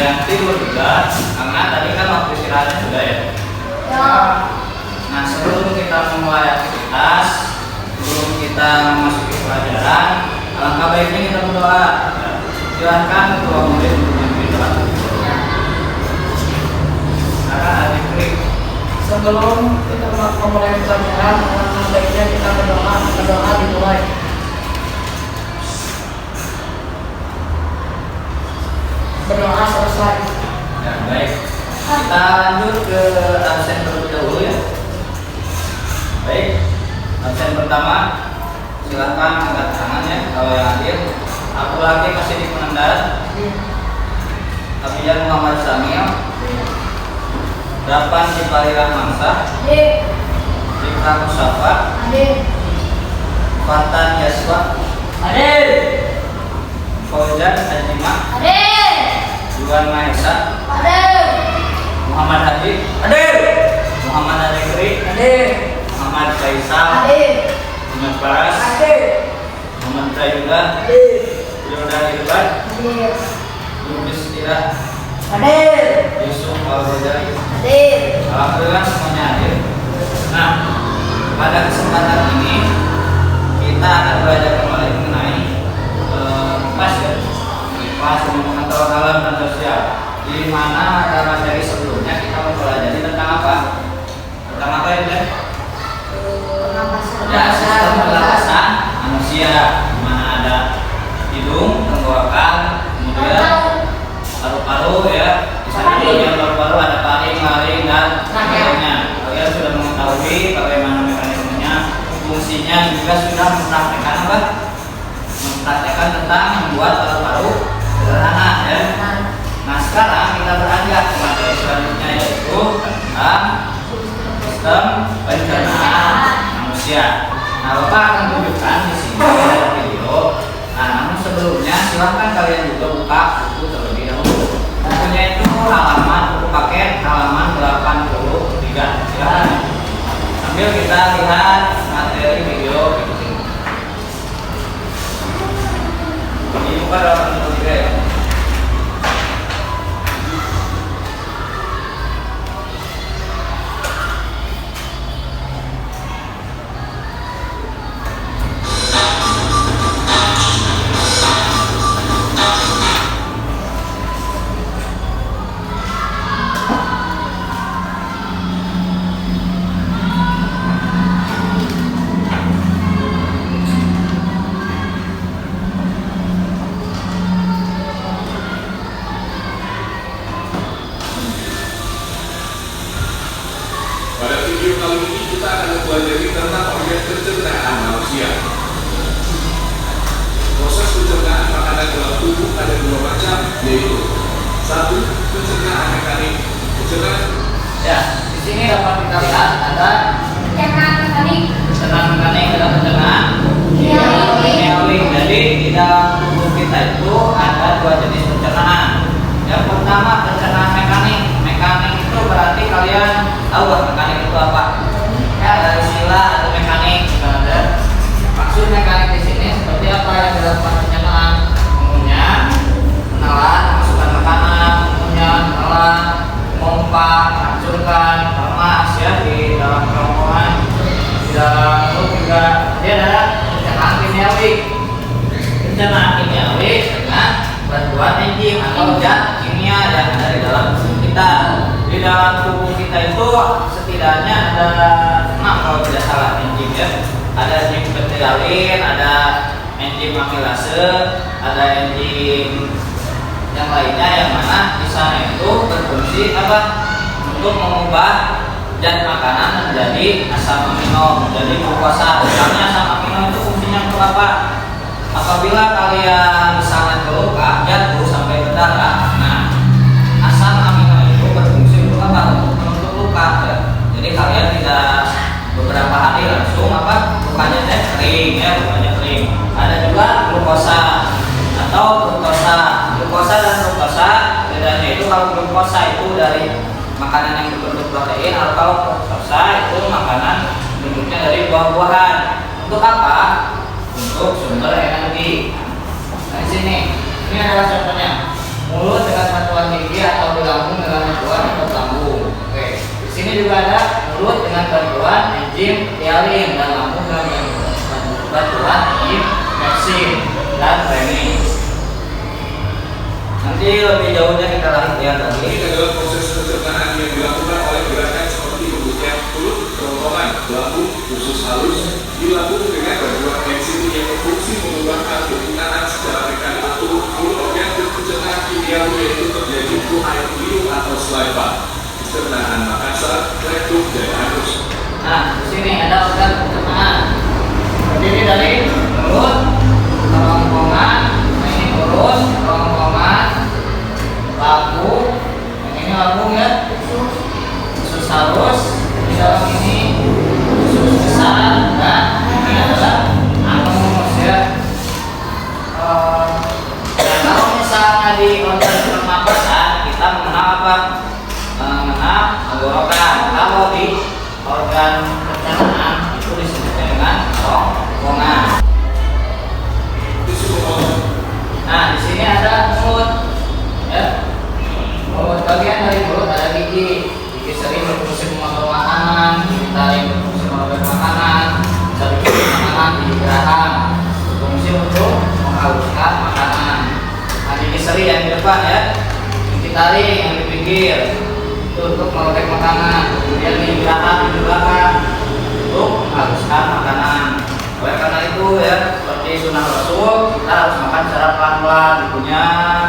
yang tidur juga, karena tadi kan waktu istirahatnya sudah ya. Ya. Nah, sebelum kita memulai aktivitas, sebelum kita memasuki pelajaran, alangkah baiknya kita berdoa. Silahkan ketua murid untuk berdoa. Karena ada klik. Sebelum kita memulai pelajaran, alangkah baiknya kita berdoa dimulai. Berdoa selesai. Ya, baik. Kita lanjut ke absen terlebih dahulu ya. Baik. Absen pertama, silakan angkat tangan ya kalau yang hadir. Aku lagi masih di Penendar. Abijan Muhammad Samil. Dapan di Palirah Mangsa. Rika Musafa. Fatan Yaswa. Fauzan Ajima. Juan Mahesa. Muhammad Hadi. Muhammad Adekri. Muhammad Faisal. Muhammad Paras. Muhammad Prayuda. Yoda Irban. Lubis Tira. Yusuf Al-Ghazali. Alhamdulillah semuanya hadir. Nah, pada kesempatan ini kita akan belajar kembali mengenai PAS ya. PAS pengetahuan alam dan sosial. Di mana ada materi sebelumnya kita mempelajari tentang apa? Tentang apa ya? Ya, sistem pernapasan manusia, di mana ada hidung, tenggorokan, kemudian paru-paru ya. Di sana bagian paru-paru ada taring, laring dan sebagainya. Kalian sudah mengetahui bagaimana mekanismenya, fungsinya, juga sudah mempraktekkan apa? Mempraktekkan tentang membuat paru-paru sederhana ya. Nah, sekarang kita beranjak ke materi selanjutnya, yaitu tentang sistem pencernaan manusia. Nah, Bapak akan tunjukkan di sini ada video. Nah, namun sebelumnya silahkan kalian juga buka buku terlebih dahulu. Bukunya itu buku paket halaman 83. Silahkan. Sambil kita lihat materi video di sini. Ini buka 83 ya. Ya, di sini dapat kita lihat ada pencernaan mekanik dan pencernaan neolik. Jadi di dalam tubuh kita itu ada dua jenis pencernaan. Yang pertama pencernaan mekanik. Mekanik itu berarti kalian tahu kan mekanik itu apa? Ya, ada istilah atau mekanik. Maksud mekanik di sini seperti apa yang dilakukan pencernaan? Umumnya menelan, masukkan makanan, umumnya menelan, pompa, menghancurkan, kemas ya di dalam kerongkongan, di dalam mulut juga. Dia adalah pencernaan kimiawi. Pencernaan kimiawi dengan bantuan enzim atau zat kimia yang ada di dalam tubuh kita. Di dalam tubuh kita itu setidaknya ada 6 kalau tidak salah enzim ya. Ada enzim betialin, ada enzim amilase, ada enzim yang lainnya yang mana di sana itu berfungsi apa? Untuk mengubah zat makanan menjadi asam amino, menjadi glukosa. Misalnya asam amino itu fungsinya untuk apa? Apabila kalian misalnya terluka jatuh sampai berdarah, nah asam amino itu berfungsi untuk apa? Untuk luka ya. Jadi kalian tidak beberapa hari langsung apa? Lukanya kering ya, lukanya kering. Ada juga glukosa atau fruktosa. Glukosa dan fruktosa bedanya itu kalau glukosa itu dari makanan yang berbentuk protein, atau kalau fruktosa itu makanan bentuknya dari buah-buahan. Untuk apa? Untuk sumber energi. Nah, di sini ini adalah contohnya. mulut dengan bantuan gigi atau di lambung dengan bantuan otot lambung. Oke, di sini juga ada mulut dengan bantuan enzim hialin dan lambung dengan bantuan enzim pepsin dan renin. Nanti lebih jauhnya kita lihat lagi. Ini adalah proses pencernaan yang dilakukan oleh gerakan seperti pembutihan mulut, kerongkongan, lambung, usus halus dilakukan dengan bantuan enzim yang berfungsi mengeluarkan permintaan secara mekanik turun mulut organ dan pencernaan kimiawi yaitu terjadi fluid air liur atau saliva, pencernaan Makassar, rektum dan anus. Nah, di sini ada organ pencernaan terdiri dari mulut, kerongkongan, ini urus, kerongkongan, lambung, yang ini lambung ya, usus halus, di dalam ini usus besar, dan ini adalah anus ya. Dan kalau misalnya di organ pernapasan kita mengenal apa? Mengenal tenggorokan. Kalau di organ pencernaan itu disebutnya dengan kerongkongan. Nah, di sini ada mulut, ya. Mulut, bagian dari mulut ada gigi. Gigi sering berfungsi memotong makanan, gigi taring berfungsi merobek makanan, berfungsi makanan gigi geraham, berfungsi untuk menghaluskan makanan. Nah, gigi seri yang di depan ya, gigi taring yang di pinggir itu untuk merobek makanan, kemudian gigi geraham di belakang untuk menghaluskan makanan. Oleh karena itu ya, seperti sunnah Rasul, kita harus makan secara pelan-pelan, dikunya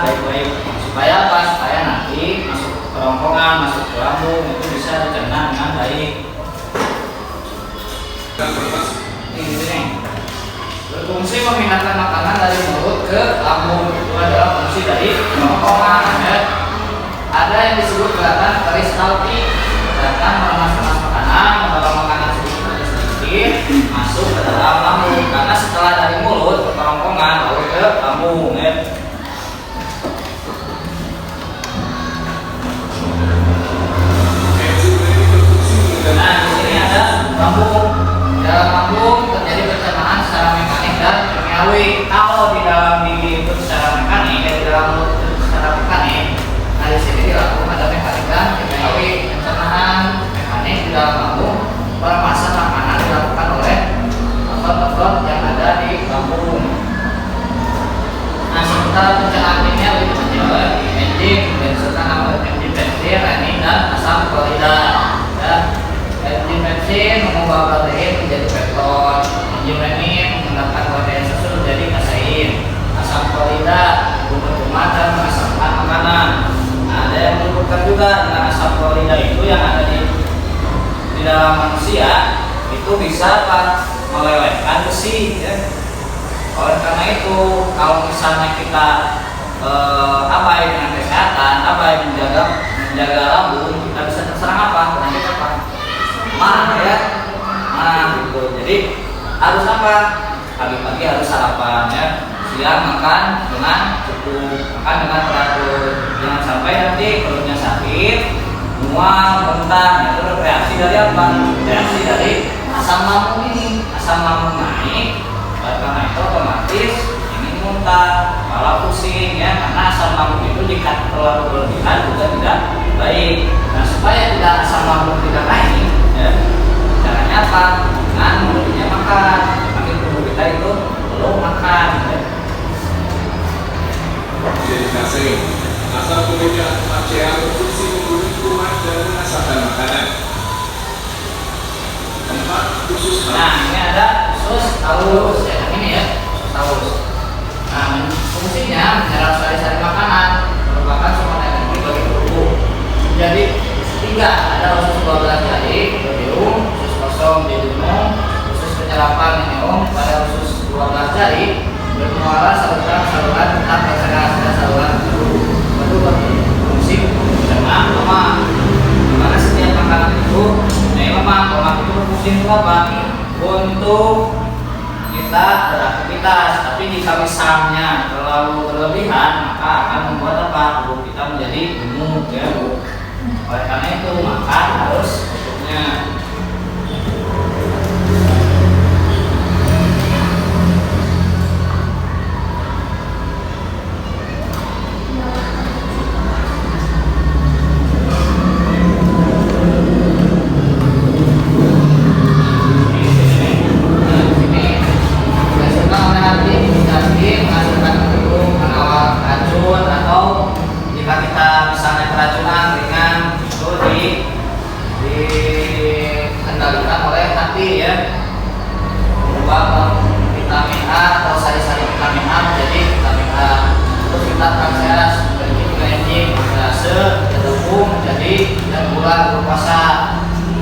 baik-baik supaya apa? Supaya nanti masuk ke kerongkongan, masuk ke lambung itu bisa dicerna dengan baik. Ini di sini berfungsi memindahkan makanan dari mulut ke lambung, itu adalah fungsi dari kerongkongan ya. Ada yang disebut gerakan peristaltik, gerakan meremas-remas makanan, membawa makanan sedikit masuk ke dalam lambung, karena setelah dari mulut ke kerongkongan lalu ke lambung ya. Nah, di sini ada lambung. Di dalam lambung terjadi pencernaan secara mekanik dan kimiawi. Kalau di dalam gigi itu secara mekanik, dan di dalam mulut itu secara mekanik. Nah, di sini dilakukan ada mekanik dan kimiawi. Pencernaan mekanik di dalam lambung, peremasan makanan dilakukan oleh otot-otot yang ada di lambung. Nah, sementara pencernaan kimiawi dibantu oleh enzim dan serta nama enzim pepsin, renin dan asam klorida. Ya, enzim pepsin mengubah protein menjadi pepton, enzim renin menggunakan protein susu menjadi kasein, asam klorida kumat dan mengasamkan makanan. Nah, ada yang menyebutkan juga dengan asam klorida itu yang ada di dalam manusia itu bisa melelehkan besi ya. Oleh karena itu kalau misalnya kita abai dengan kesehatan, abai menjaga lambung, kita bisa terserang apa? Penyakit apa? Mah ya. Nah, gitu. Jadi harus apa? Pagi-pagi harus sarapan ya. Siang makan dengan cukup, makan dengan teratur. Jangan sampai nanti perutnya sakit, mual, muntah. Itu reaksi dari apa? Reaksi dari asam lambung ini. Asam lambung naik, karena itu otomatis ini muntah, kepala pusing ya. Karena asam lambung itu jika terlalu berlebihan juga tidak baik. Nah, supaya tidak asam lambung tidak naik, ya, caranya apa? Dengan mulutnya makan. Tapi tubuh kita itu belum makan. Ya. Jadi kasein, asam pemidah HCl berfungsi membunuh kuman dan mengasapkan makanan. Keempat, usus halus. Nah, ini ada usus halus ya, ini ya, usus halus. Nah, fungsinya menyerap sari-sari makanan, merupakan sumber energi bagi tubuh. Jadi tiga, ada usus 12 jari, ileum, usus kosong jejunum, usus penyerapan ileum. Pada usus 12 jari bermuara saluran tetap terserat dan saluran itu berfungsi mencerna lemak. Karena setiap makanan itu lemak itu berfungsi untuk apa? Untuk kita beraktivitas. Tapi jika misalnya terlalu berlebihan, maka akan membuat apa? Tubuh kita menjadi gemuk ya. Oleh karena itu makan harus secukupnya. keracunan ringan itu dikendalikan oleh hati ya, mengubah vitamin A atau sari-sari vitamin A menjadi vitamin A. Terus kita transferas menjadi juga enzim amilase tepung menjadi dan gula glukosa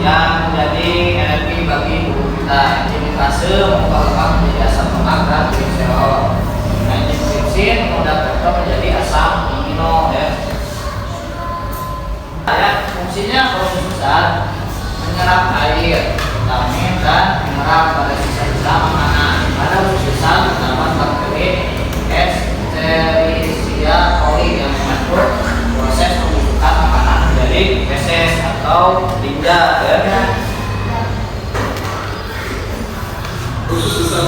yang menjadi energi bagi tubuh kita. Enzim nitrase mengubah lemak menjadi asam lemak dan gliserol. Enzim tripsin mengubah peptid menjadi asam amino ya. Fungsinya kalau besar menyerap air, vitamin dan mineral pada sisa-sisa makanan. Pada usus besar terdapat bakteri Escherichia coli yang mengatur proses pembentukan makanan menjadi feses atau tinja ya. Usus besar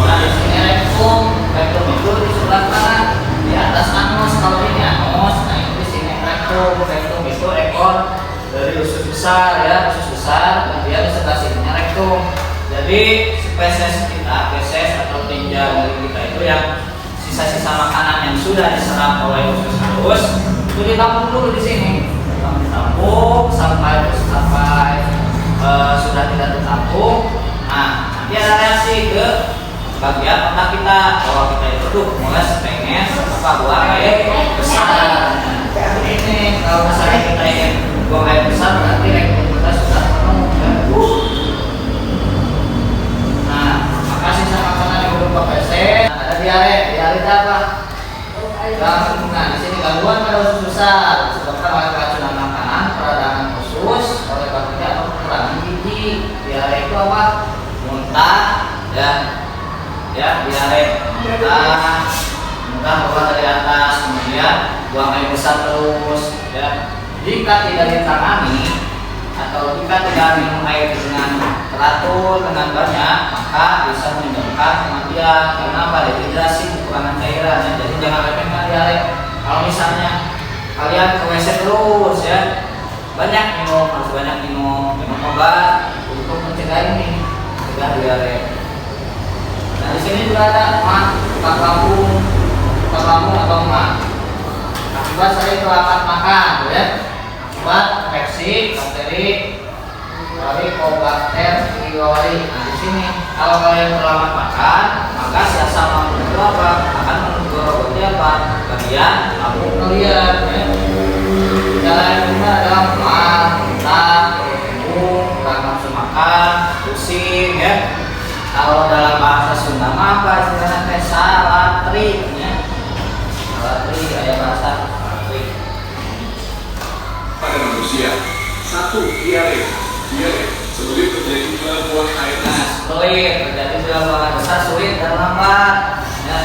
Nah, di sini rektum itu di sebelah kanan, di atas anus. Kalau ini anus, nah ini di sini rektum. Rektum itu ekor dari usus besar ya, usus besar, kemudian di sebelah sininya rektum. Jadi spesies kita, feses atau tinja dari kita itu yang sisa-sisa makanan yang sudah diserap oleh usus halus itu ditampung dulu di sini, ditampung sampai sudah tidak tertampung. Nah, nanti ada reaksi ke bagian otak kita bahwa kita itu tuh mulai pengen buang air besar. Ini kalau misalnya kita ingin buang air besar berarti rektum kita sudah penuh ya. Nah, maka sisa makanan yang berupa feses, ada diare. Diare itu apa? Nah, di sini gangguan pada usus besar disebabkan oleh keracunan makanan, peradangan usus, oleh bakteri atau kekurangan gizi. Diare itu apa? Muntah ya, diare, muntah keluar dari atas, kemudian buang air besar terus ya. Jika tidak ditangani atau jika tidak minum air dengan teratur dengan banyak, maka bisa menyebabkan kematian karena dehidrasi, kekurangan cairan ya. Jadi jangan remehkan diare. Kalau misalnya kalian ke WC terus ya, banyak minum, harus banyak minum obat untuk mencegah ini, mencegah diare. Nah, di sini juga ada tukang lambung atau mah. Akibat sering terlambat makan, ya. Akibat infeksi bakteri Helicobacter pylori. Nah, di sini kalau kalian terlambat makan, maka si asam lambung itu apa? Akan menggerogoti apa? Bagian lambung kalian, ya. Gejala yang kedua adalah mual, muntah, bingung, kurang nafsu makan, pusing, ya. Kalau dalam bahasa Sunda apa istilahnya teh salatri ya. Salatri aya bahasa salatri. pada manusia. 1. Diare. Diare sebagai terjadi bila buang air Nah, besar. sulit terjadi bila buang air besar, sulit dan lambat ya.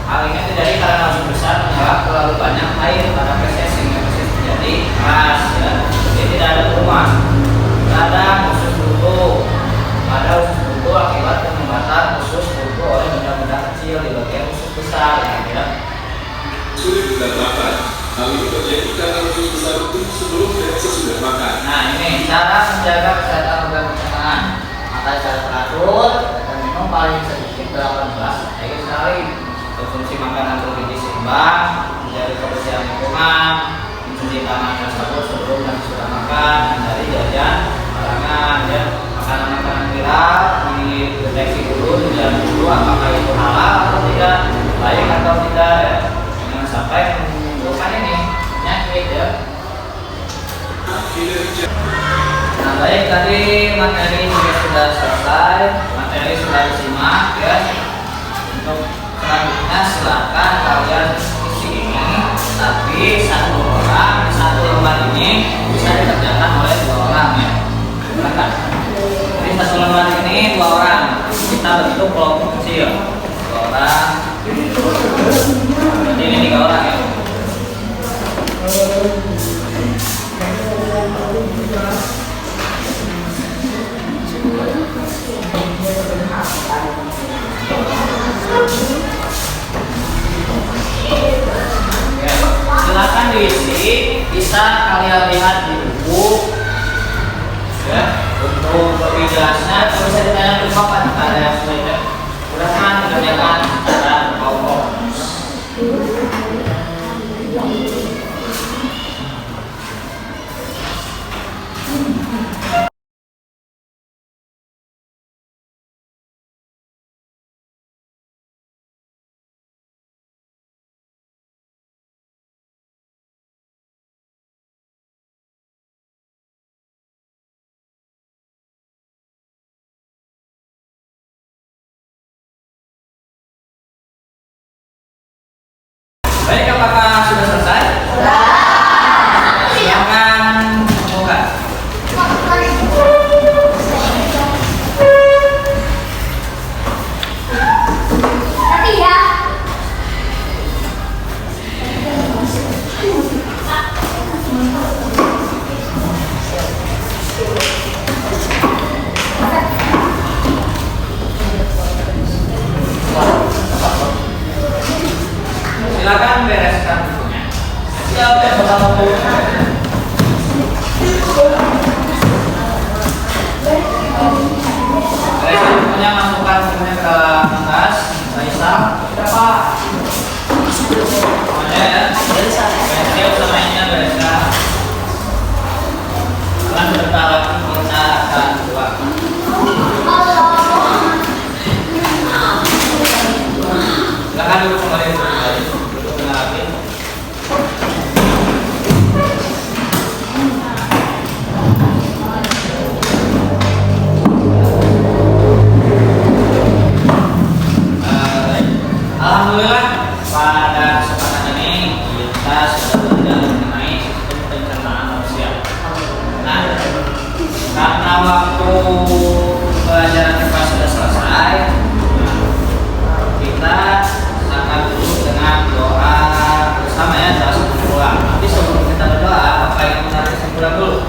Hal ini terjadi karena usus besar menyerap terlalu banyak air pada feses sehingga feses menjadi keras ya. Jadi tidak ada perumahan. Kadang usus buntu. Pada usus buntu akibat penyumbatan usus buntu oleh benda-benda kecil di bagian usus besar ya. Sulit dan lambat. Hal ini terjadi karena usus besar itu sebelum dan sesudah makan. Nah, ini cara menjaga kesehatan organ pencernaan. Maka secara teratur dan minum paling sedikit 18 air sehari. Konsumsi makanan bergizi seimbang, menjaga kebersihan lingkungan, mencuci tangan dan sabun sebelum dan sesudah makan, hindari jajan barangan ya. Makanan-makanan viral dideteksi dulu, dijalan dulu apakah itu halal atau tidak, baik atau tidak ya. Jangan sampai menimbulkan ini penyakit ya. Kinerja. Nah, baik, tadi materi juga sudah selesai, materi sudah disimak ya. Untuk selanjutnya silakan kalian isi ini, tapi satu lembar ini bisa dikerjakan oleh 2 orang ya. Silakan. Jadi satu lembar ini 2 orang, kita bentuk kelompok kecil 2 orang. Jadi ini 3 orang ya. Silakan diisi, bisa kalian lihat di buku ya. Untuk lebih jelasnya kalau bisa ditanya ke bapak jika ada yang sulit ya. Mudah-mudahan dikerjakan secara kelompok. siap ya bersama dulu. Oke, selanjutnya masukkan semuanya ke atas. Raisa, berapa? Semuanya ya. Pensil sama ini bereskan. Sekarang sebentar lagi kita akan buat. Silakan dulu kembali duduk lagi. Alhamdulillah pada kesempatan ini kita sudah belajar mengenai sistem pencernaan manusia. Nah, karena waktu pelajaran kita sudah selesai, kita akan tutup dengan doa bersama ya, doa kesimpulan. Tapi sebelum kita berdoa, apa yang menarik kesimpulan dulu?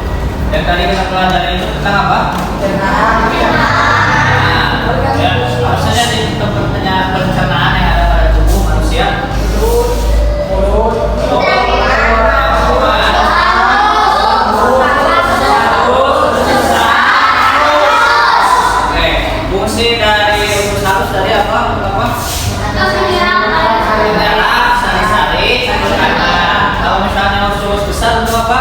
Yang tadi kita pelajari itu tentang apa? Nah, ya, harusnya di pencernaan yang ada pada tubuh manusia. Oke, fungsi dari usus halus tadi apa? Menyerap sari-sari, kalau misalnya usus besar itu apa?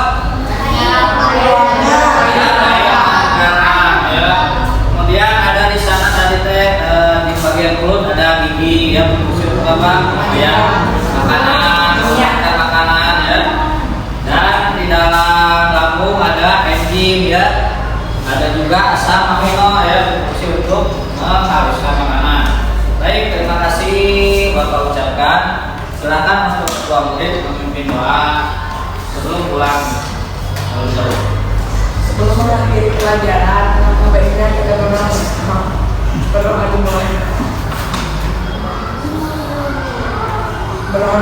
Kemudian ada di sana tadi teh di bagian mulut ada gigi ya, berfungsi untuk apa? Ya, makanan ya. Dan di dalam lambung ada enzim ya. Ada juga asam amino ya, berfungsi untuk menghaluskan makanan. Baik, terima kasih Bapak ucapkan. Silakan untuk ketua murid memimpin doa sebelum pulang jauh. Sebelum mengakhiri pelajaran, baiknya kita berdoa bersama. Berdoa dimulai. Berdoa